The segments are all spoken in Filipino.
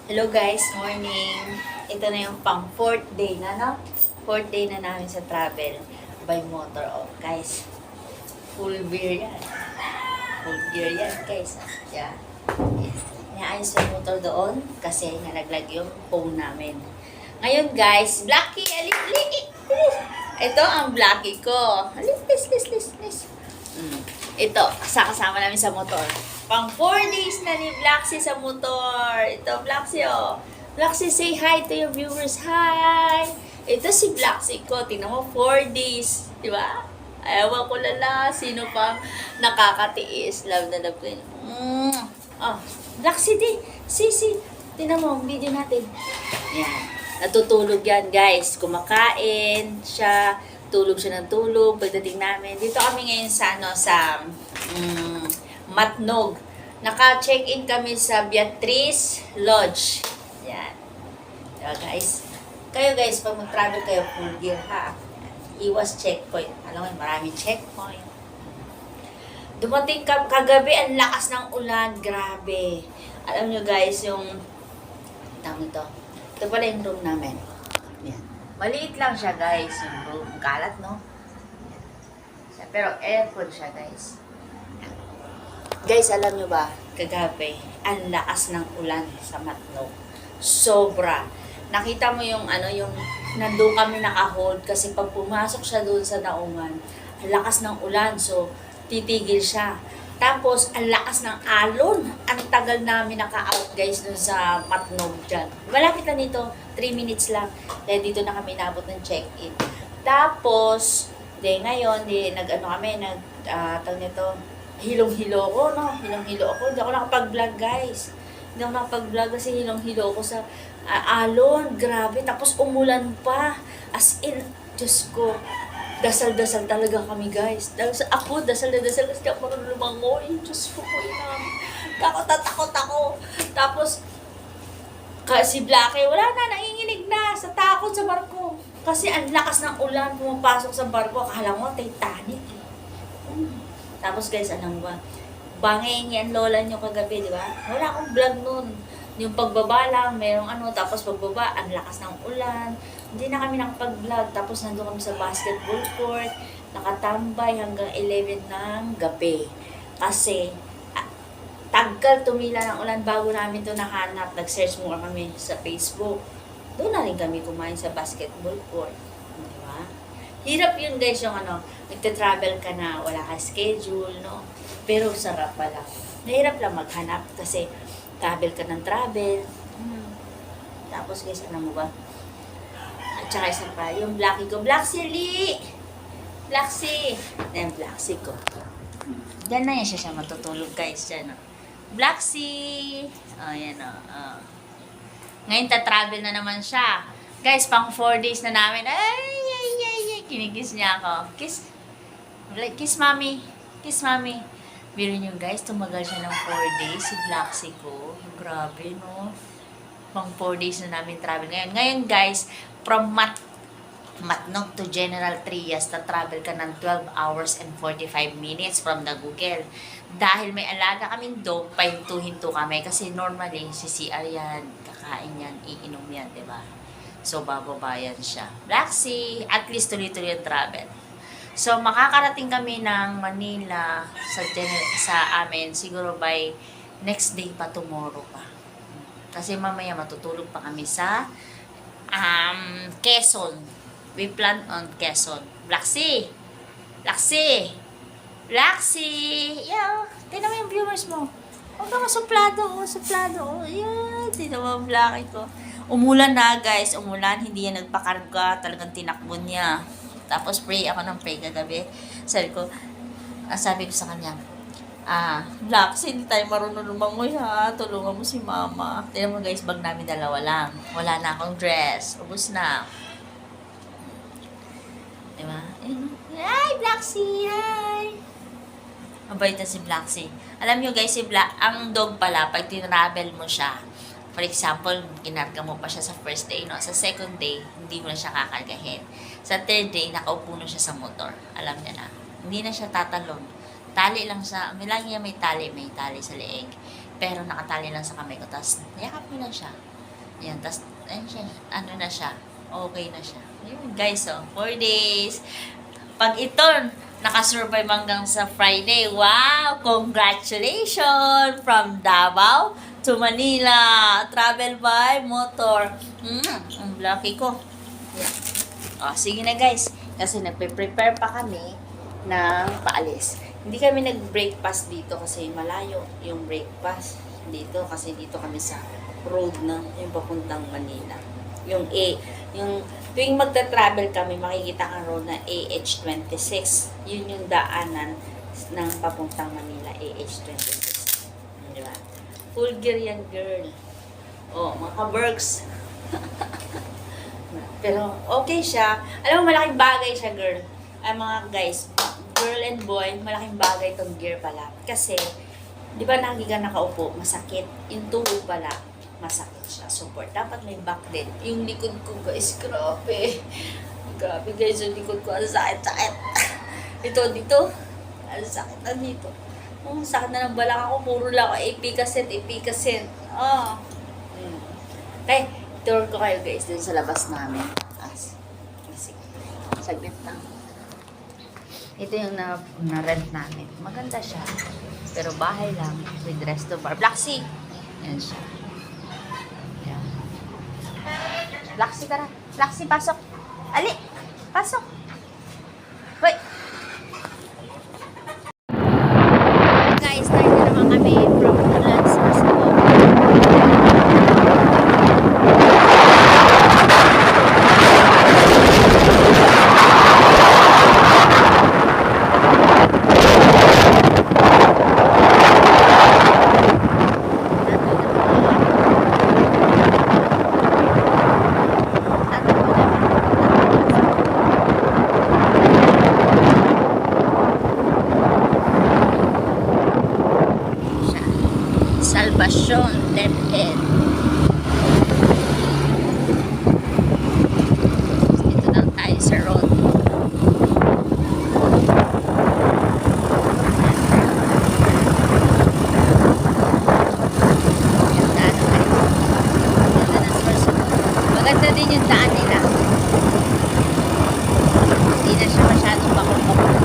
Hello guys, morning. Ito na yung pang fourth day na, no? Fourth day na namin sa travel by motor. Oh, guys, full beer yan. Full beer yan, guys. Yeah. Inaayos yung motor doon kasi nalaglag yung phone namin. Ngayon guys, Blackie, alik. Ito ang Blackie ko. Alik, lis. Ito, kasama namin sa motor. Pang 4 days na ni Blacksy sa motor. Ito, Blacksy, oh. Blacksy, say hi to your viewers. Hi! Ito si Blacksy ko. Tingnan mo, 4 days. Di ba? Ewan ko lala. Sino pang nakakatiis. Love na love ko yun. Oh, Blacksy, di. Si. Tingnan mo, ang video natin. Yan. Natutulog yan, guys. Kumakain siya. Tulog siya ng tulog. Pagdating namin. Dito kami ngayon sa, Matnog. Naka-check-in kami sa Beatrice Lodge. Yan. Diba, guys? Kayo, guys, pag mag-travel kayo, full gear, ha? Iwas checkpoint. Alam mo, maraming checkpoint. Dumating kagabi, ang lakas ng ulan. Grabe. Alam nyo, guys, yung tawag ito. Ito pala yung room namin. Yan. Maliit lang siya, guys. Yung room. Kalat, no? Yan. Pero aircon siya, guys. Guys, alam nyo ba, kagabi, ang lakas ng ulan sa Matnog. Sobra. Nakita mo yung nandun kami naka-hold kasi pag pumasok siya doon sa Naungan, ang lakas ng ulan, so titigil siya. Tapos, ang lakas ng alon. Ang tagal namin naka-out, guys, doon sa Matnog dyan. Malapit na nito, 3 minutes lang. Dahil dito na kami nabot ng check-in. Tapos, ngayon, tawag nito, hilong-hilo ko, no? Hilong-hilo ako. Hindi ako nakapag-vlog, guys. Hindi ako nakapag-vlog kasi hilong-hilo ko sa alon. Grabe. Tapos umulan pa. As in, Diyos ko, dasal-dasal talaga kami, guys. Ako, dasal na dasal kasi ako marunong lumangoy. Diyos ko po, takot ako. Tapos, si Blackie, wala na, nanginginig na sa takot sa barko. Kasi ang lakas ng ulan, pumapasok sa barko. Akala mo, Titanic. Tapos guys, alam mo ba, bangin yan lola nyo kagabi, di ba? Wala akong vlog nun. Yung pagbaba lang, merong tapos pagbaba, ang lakas ng ulan. Hindi na kami nakapag-vlog. Tapos nandun kami sa basketball court, nakatambay hanggang 11 ng gabi. Kasi, taggal tumila ng ulan bago namin to nahanap. Nag-search muna kami sa Facebook. Doon na rin kami kumain sa basketball court. Di ba? Hirap yun guys, yung nagte-travel ka na, wala ka schedule, no? Pero sarap pala. Nahirap lang maghanap kasi travel ka ng travel. Tapos guys, alam mo ba? At saka isa pa, yung Blackie ko, Blacksy! Blacksy! Yan, Blacksy ko. Diyan na yan siya matutulog guys, dyan, no? Blacksy! Oh, yan, oh. Ngayon, ta-travel na naman siya. Guys, pang 4 days na namin. Ay! Kinigis niya ako. Kiss mommy. Kiss mommy. Biro nyo guys, tumagal siya ng 4 days. Si Blacksy ko. Grabe, no? Pang 4 days na namin travel ngayon. Ngayon guys, from Matnog to General Trias, travel ka ng 12 hours and 45 minutes from the Google. Dahil may alaga kaming dog, pahinto-hinto kami. Kasi normally, si CR yan, kakain yan, iinom yan, diba? So, bababayan siya. Blacksy, at least tuloy-tuloy yung travel. So, makakarating kami ng Manila sa amin siguro by next day pa, tomorrow pa. Kasi mamaya matutulog pa kami sa Quezon. We plan on Quezon. Blacksy! Blacksy! Blacksy! Yeah, tignan mo yung viewers mo. Huwag ka suplado. Yan, tignan mo ang Blacky ko. Umulan na guys, hindi yan nagpakarga, talagang tinakbo niya. Tapos pray ako ng pray kagabi. Sabi ko sa kanya, Blacksy, hindi tayo marunong lumangoy ha, tulungan mo si mama. Tignan mo guys, bag namin dalawa lang. Wala na akong dress, ubos na. Diba? Hi Blacksy, hi! Mabait na si Blacksy. Alam nyo guys, ang dog pala, pag tinravel mo siya, for example, kinarga mo pa siya sa first day, no? Sa second day, hindi mo na siya kakargahin. Sa third day, nakaupo na siya sa motor. Alam niya na. Hindi na siya tatalon. Tali lang siya. May tali sa leeg. pero nakatali lang sa kamay ko. Tapos, yakap ko lang siya. Yan, tapos, ayun siya, ano na siya, okay na siya. Ayun, guys, 4 days. Pag ito, nakasurvive hanggang sa Friday, wow! Congratulations! From Davao to Manila. Travel by motor. Ang lucky ko. Yan. Sige na guys. Kasi nagpe-prepare pa kami ng paalis. Hindi kami nag-breakfast dito kasi malayo yung breakfast dito kasi dito kami sa road na yung papuntang Manila. Yung tuwing magta-travel kami, makikita ang road na AH26. Yun yung daanan ng papuntang Manila, AH26. Di ba? Full gear yan, girl. Mga ka-berks. Pero okay siya. Alam mo, malaking bagay siya, girl. Ay, mga guys, girl and boy, malaking bagay itong gear pala. Kasi, di ba lagi ka nakaupo, masakit. Yung tuhod pala, masakit siya. Support. Dapat may back din. Yung likod ko, guys, grabe. Grabe, guys, yung likod ko, ang sakit-sakit. Dito. Ang sakit na dito. Sakit na ng balak ako. Puro lang ako, ipikasin. Okay, tour ko kayo, guys, dun sa labas namin. Sige. Saglit lang. Ito yung na-rent namin. Maganda siya. Pero bahay lang with resto bar. Black Sea. Yan siya. Yan. Black Sea, tara. Black Sea, pasok. Ali! Pasok! Hoy! Guys, start na naman kami from Woodlands. Salvacion, DepEd. Dito lang tayo sa road. Yung daan naman. Maganda din yung daan nila. Hindi na siya masyadong bakol-bakol.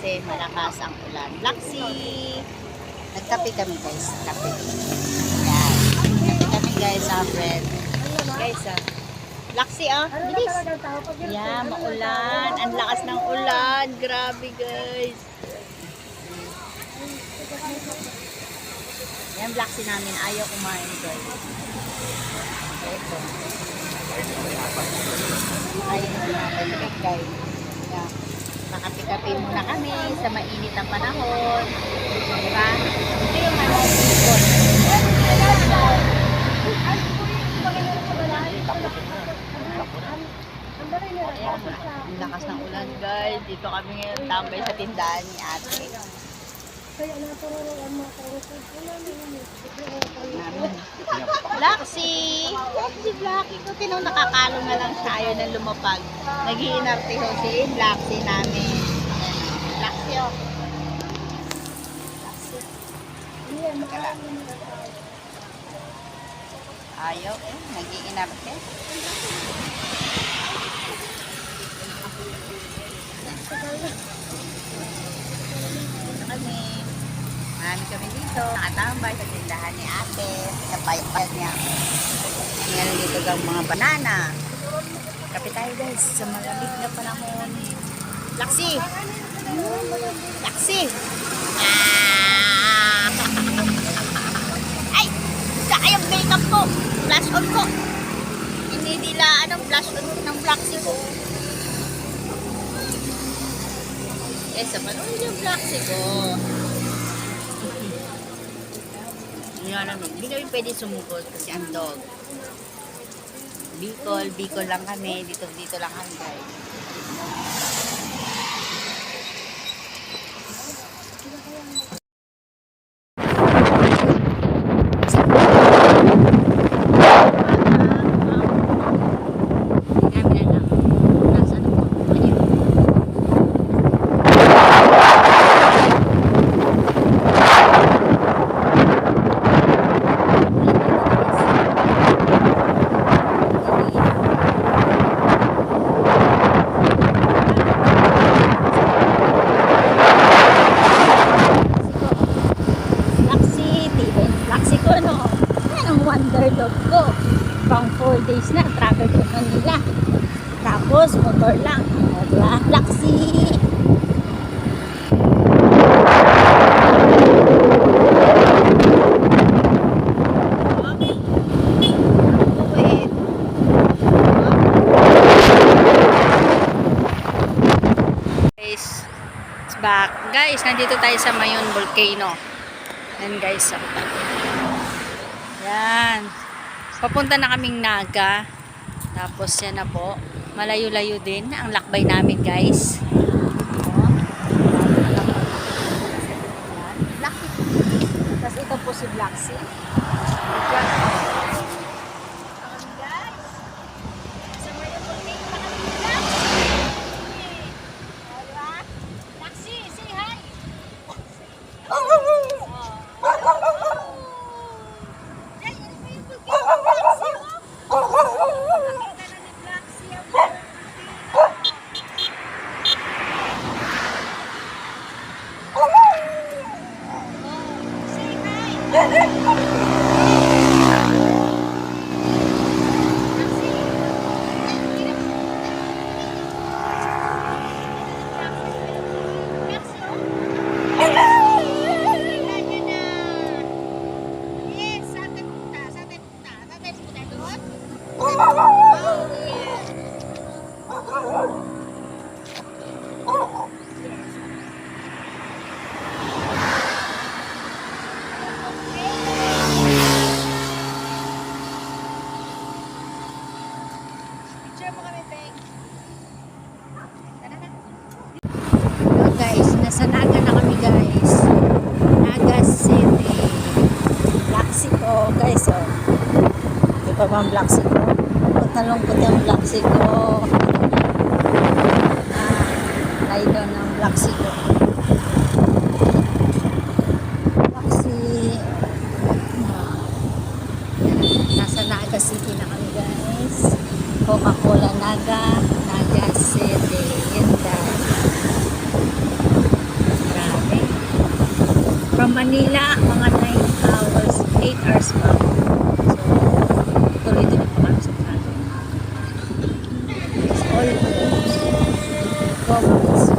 kasi malakas ang ulan. Black Sea! Nagkape kami guys. Kape. Yan. Kape kami guys sa bread. Guys Black Sea bilis. Yan, maulan. Ang lakas ng ulan. Grabe guys. Yan black si namin, ayaw kumain guys. Ito. Ayaw kumain guys. Yan. Makapikapin muna kami sa mainit ang panahon. Diba? Ito yung ano, ikon. Ayan, ang lakas ng ulan guys. Dito kami ngayon tambay sa tindahan ni ate. Blaxy! Si Blaxy ko, tinong nakakalo na lang siya. Ayaw na lumapag. Nag-iinarte ho si Blaxy namin. Blaxy oh. Ayaw eh, nag-iinarte. Marami kami dito. Nakatambay sa tindahan ni ate. Sa payat niya. Meron dito gang mga banana. Kapit tayo guys sa malamig na panahon. Laksi! Laksi! Ah! Ay! Sayang makeup ko! Flash on ko! Hindi nila anong flash on ng Blaxy ko. Eh, sa panahon yung Blaxy ko. Hindi kami pwede sumugod kasi ang dog. Bicol lang kami. Dito lang kami guys. Wonderdog ko. Pang 4 days na, travel ko Manila. Tapos, motor lang. Diba? Laksi! Guys, it's back. Guys, nandito tayo sa Mayon Volcano. Yan guys. Yan. Papunta na kaming Naga. Tapos yan na po. Malayo-layo din ang lakbay namin guys. Blaxy. Tapos ito po si Blaxy. Nasa Naga na kami guys. Naga City. Blaxy ko guys oh. Di ba bang Blaxy ko? Lungkot yung Blaxy ko. Tayo daw ng Blaxy ko. Blaxy. Nasa Naga City na kami guys. Coca-Cola Naga. Naga City. Yan guys. From Manila, mga 9 hours, 8 hours pa. So, tuloy-tuloy pa kami sa traffic. It's all governments.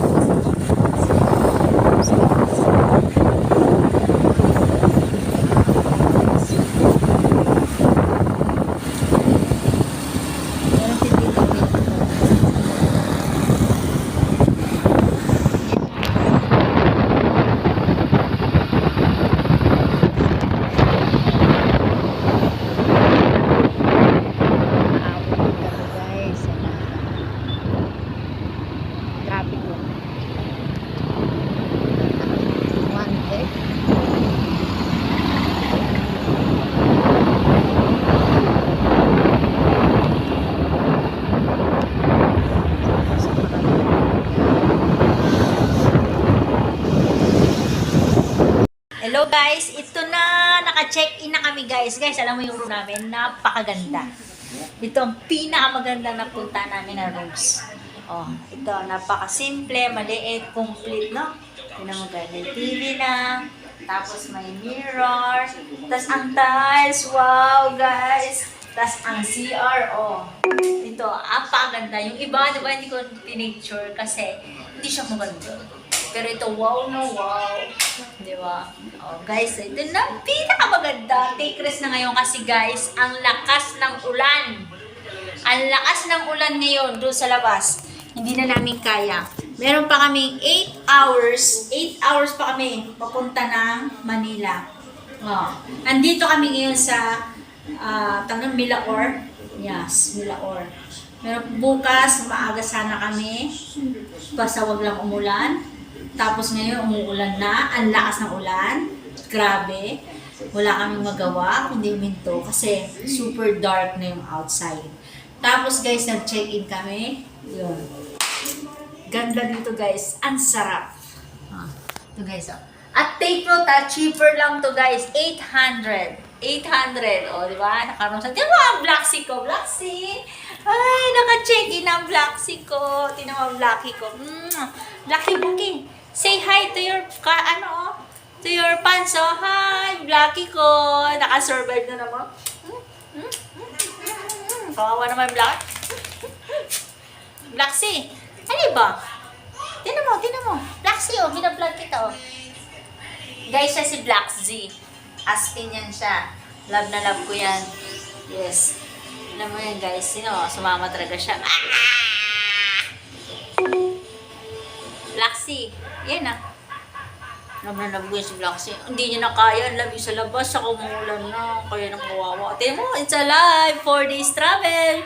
Guys, ito na. Naka-check-in na kami guys. Guys, alam mo yung room namin, napakaganda. Ito ang pinakamaganda na punta namin na rooms. Oh, ito, napaka-simple, maliit, complete, no? Pinamaganda yung TV na. Tapos may mirror. Tapos ang tiles. Wow, guys. Tapos ang CR, oh. Ito, apakaganda. Yung iba, diba, hindi ko pinicture kasi hindi siya maganda. Pero ito, wow no, wow. Diba? Oh, guys, ito na pinakamaganda. Take rest na ngayon kasi guys, ang lakas ng ulan. Ang lakas ng ulan ngayon doon sa labas. Hindi na namin kaya. Meron pa kaming 8 hours. 8 hours pa kami papunta ng Manila. Oh. Andito kami ngayon sa tanong Milaor. Yes, Milaor. Meron bukas, maaga sana kami. Basta wag lang umulan. Tapos ngayon umuulan na. Ang lakas ng ulan. Grabe. Wala kaming magawa kundi huminto kasi super dark na yung outside. Tapos guys, nag-check-in kami. Yun. Ganda dito guys. Ang sarap. Ito guys. Oh. At take note cheaper lang to guys. 800. 800. O, di ba? Nakaroon sa... Tingnan mo ang Black Sea ko. Black Sea. Ay, naka-check-in ang Black Sea ko. Tingnan mo ang Blackie ko. Blackie Booking. Say hi to your... to your fans. Oh, hi, Blackie ko. Naka-survive na naman. Kawawa naman yung Black. Black Sea. Ano ba? Tingnan mo. Black Sea, oh. Binablog kita, oh. Guys, siya si Black Z. Aspin yan siya. Love na love ko yan. Yes. Alam mo yan, guys. Sumama talaga siya. Black Sea. Yan, ah. Love na love ko yan si Black Sea. Hindi niya na kaya. Love yung sa labas. Saka umuulan na. Kaya nang kawawa. Tingnan mo, it's alive. 4 days travel.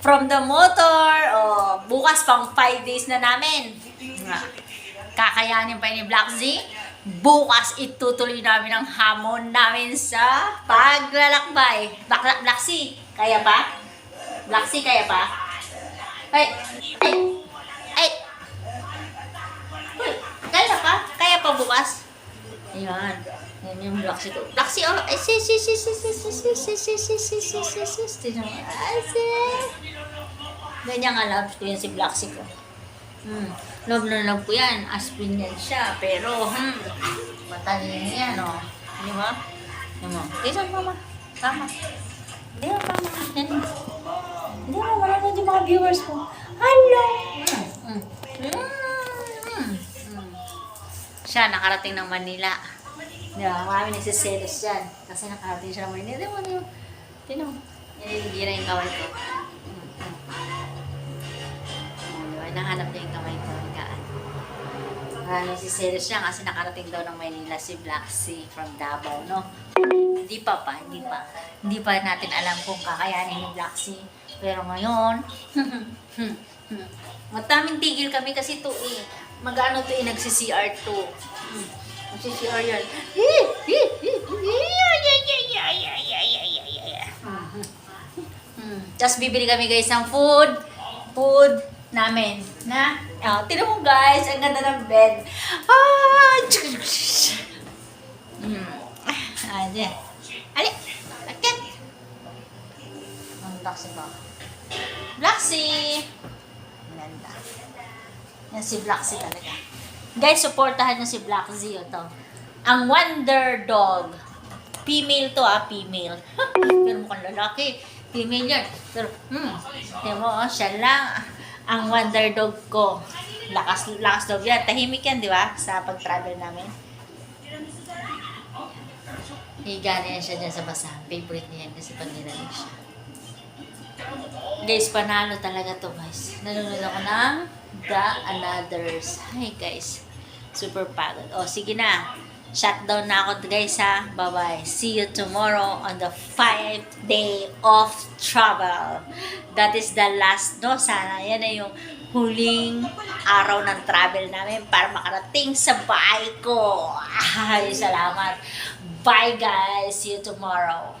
From the motor. Oh, bukas pang 5 days na namin. Kakayanin pa ni Black Z. Bukas itutuloy namin ang hamon namin sa paglalakbay. Black Sea, kaya pa? Black Sea, kaya pa? Ay! Kaya pa? Kaya pa bukas? Ayan. Yan yung Black Sea ko. Black Sea, oh! Ay, ganyan nga love ko yan si Black Sea ko. Love na love ko yan. Aspin yan siya. Pero, matalino yan, oh. Di ba? Isang mama. Tama. Di ba, mama? Yan. Di ba, wala na yung mga viewers ko. Hello! Siya, nakarating ng Manila. Di ba? Marami nagsiselos yan. Kasi nakarating siya ng Manila. Di ba, Tino. Niligira yung kawal ko. Nahanap niya yung kamay ko. Nagsiselos siya kasi nakarating daw ng Maynila si Black Sea from Davao, no? Hindi pa natin alam kung kakayanin ni Black Sea. Pero ngayon, mataming tigil kami kasi ito mag-ano to nagsi-CR2. Nagsi-CR yan. Tapos bibili kami guys ng food namin na tinan mo guys, ang ganda ng bed. Ayan. Ali, akit. Ang Black Sea ba? Black Sea. Ganda. Yan si Black Sea talaga. Guys, supportahan nyo si Black Sea ito. Ang Wonder Dog. Female to female. Pero mukhang lalaki. Female yan. Pero, tiyan mo, siya lang. Ang Wonder Dog ko. Lakas dog yan. Tahimik yan, di ba? Sa pag-travel namin. Higa na yan siya dyan sa basahan. Favorite niya yan kasi pag nilalig siya. Guys, panalo talaga to guys. Nanonood ako ng The Anothers. Hi guys. Super pagod. O, sige na. Shutdown na ako guys ha. Bye-bye. See you tomorrow on the 5th day of travel. That is the last, no? Sana yan na yung huling araw ng travel namin para makarating sa bahay ko. Ay, salamat. Bye guys. See you tomorrow.